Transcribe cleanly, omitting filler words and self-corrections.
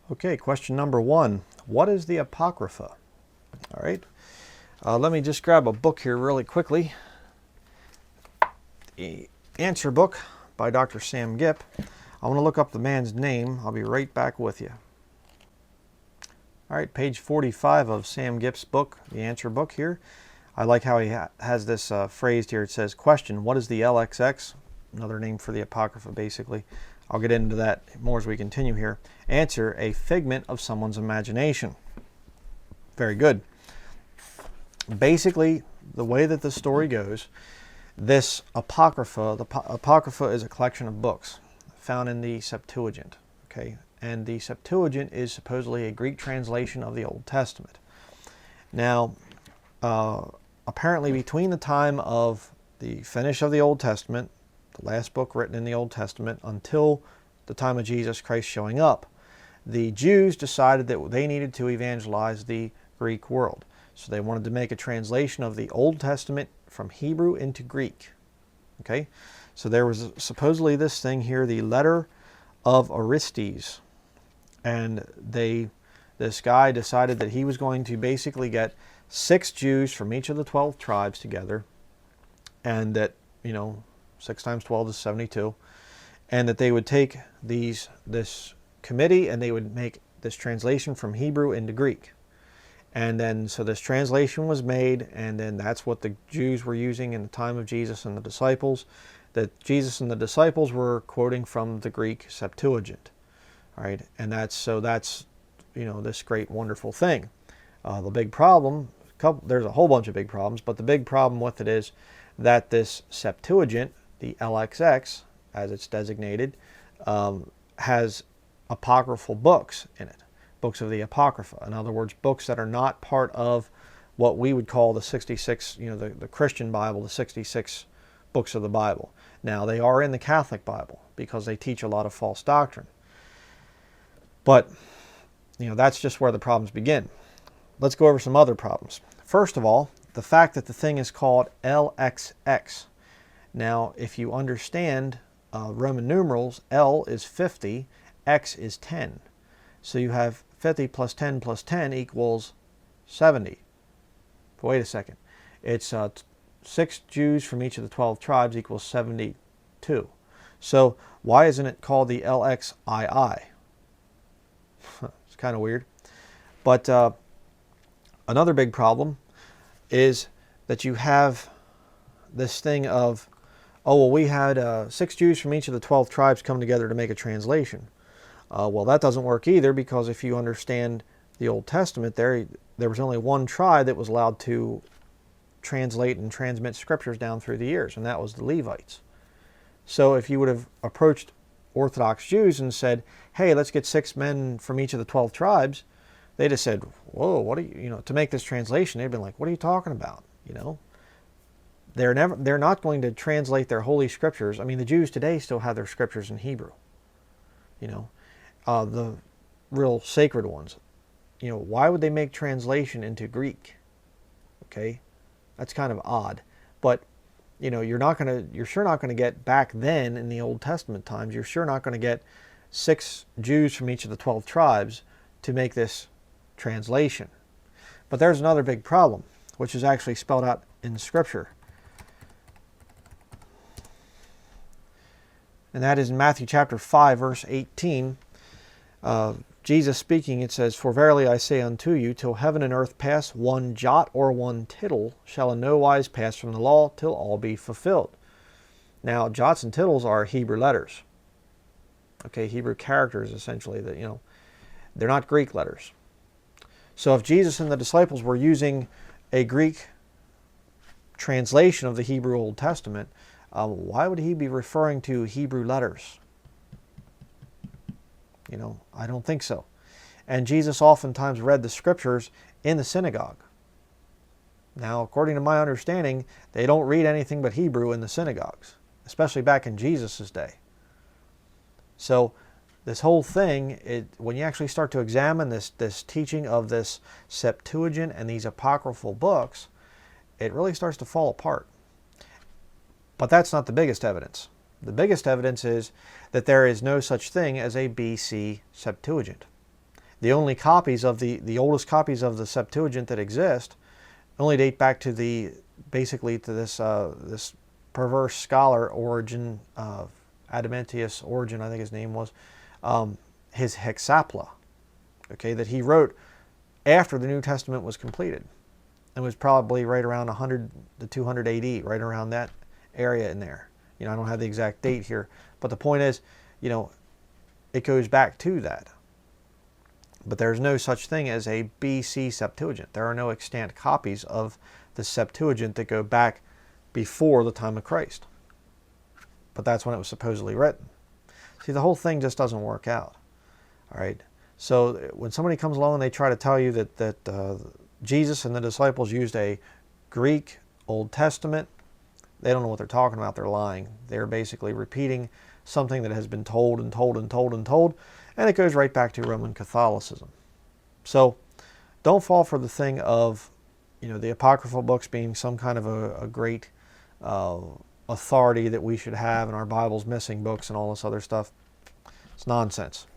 Okay, question number 1. What is the Apocrypha? All right. Let me just grab a book here really quickly. The answer book by Dr. Sam Gipp. I want to look up the man's name. I'll be right back with you. All right, page 45 of Sam Gipp's book, the answer book here. I like how he has this phrased here. It says, question, what is the LXX? Another name for the Apocrypha, basically. I'll get into that more as we continue here. Answer, a figment of someone's imagination. Very good. Basically, the way that the story goes, this Apocrypha, the Apocrypha is a collection of books found in the Septuagint. Okay, and the Septuagint is supposedly a Greek translation of the Old Testament. Now, apparently between the time of the finish of the Old Testament, the last book written in the Old Testament, until the time of Jesus Christ showing up, the Jews decided that they needed to evangelize the Greek world. So they wanted to make a translation of the Old Testament from Hebrew into Greek. Okay, so there was supposedly this thing here, the letter of Orestes, and this guy decided that he was going to basically get 6 Jews from each of the 12 tribes together, and that, 6 times 12 is 72, and that they would take this committee and they would make this translation from Hebrew into Greek. And then, so this translation was made, and then that's what the Jews were using in the time of Jesus and the disciples, that Jesus and the disciples were quoting from the Greek Septuagint. All right, and that's this great, wonderful thing. The big problem, there's a whole bunch of big problems, but the big problem with it is that this Septuagint, the LXX, as it's designated, has apocryphal books in it. Books of the Apocrypha. In other words, books that are not part of what we would call the 66, the Christian Bible, the 66 books of the Bible. Now, they are in the Catholic Bible because they teach a lot of false doctrine. But, that's just where the problems begin. Let's go over some other problems. First of all, the fact that the thing is called LXX. Now, if you understand Roman numerals, L is 50, X is 10. So you have 50 plus 10 plus 10 equals 70. But wait a second. It's 6 Jews from each of the 12 tribes equals 72. So why isn't it called the LXII? It's kind of weird. But another big problem is that you have this thing of, we had 6 Jews from each of the 12 tribes come together to make a translation. Well, that doesn't work either, because if you understand the Old Testament, there was only one tribe that was allowed to translate and transmit scriptures down through the years, and that was the Levites. So if you would have approached Orthodox Jews and said, hey, let's get 6 men from each of the 12 tribes, they'd have said, whoa, what are you, to make this translation, they'd been like, what are you talking about? They're not going to translate their holy scriptures. I mean, the Jews today still have their scriptures in Hebrew. The real sacred ones. Why would they make translation into Greek? Okay, that's kind of odd. But you're sure not going to get, back then in the Old Testament times, you're sure not going to get 6 Jews from each of the 12 tribes to make this translation. But there's another big problem, which is actually spelled out in Scripture. And that is in Matthew chapter 5, verse 18. Jesus speaking, it says, for verily I say unto you, till heaven and earth pass, one jot or one tittle shall in no wise pass from the law, till all be fulfilled. Now, jots and tittles are Hebrew letters. Okay, Hebrew characters, essentially, that, they're not Greek letters. So if Jesus and the disciples were using a Greek translation of the Hebrew Old Testament, why would he be referring to Hebrew letters? I don't think so. And Jesus oftentimes read the scriptures in the synagogue. Now, according to my understanding, they don't read anything but Hebrew in the synagogues, especially back in Jesus' day. So this whole thing, when you actually start to examine this teaching of this Septuagint and these apocryphal books, it really starts to fall apart. But that's not the biggest evidence. The biggest evidence is that there is no such thing as a BC Septuagint. The only copies of the oldest copies of the Septuagint that exist only date back to basically to this perverse scholar Origen, Adamantius Origen, I think his name was, his Hexapla, okay, that he wrote after the New Testament was completed. It was probably right around 100 to 200 AD, right around that area in there. I don't have the exact date here, but the point is, it goes back to that. But there's no such thing as a BC Septuagint. There are no extant copies of the Septuagint that go back before the time of Christ. But that's when it was supposedly written. See, the whole thing just doesn't work out. All right. So when somebody comes along and they try to tell you that Jesus and the disciples used a Greek Old Testament, they don't know what they're talking about. They're lying. They're basically repeating something that has been told and told and told and told, and it goes right back to Roman Catholicism. So don't fall for the thing of, the apocryphal books being some kind of a great authority that we should have, and our Bible's missing books and all this other stuff. It's nonsense.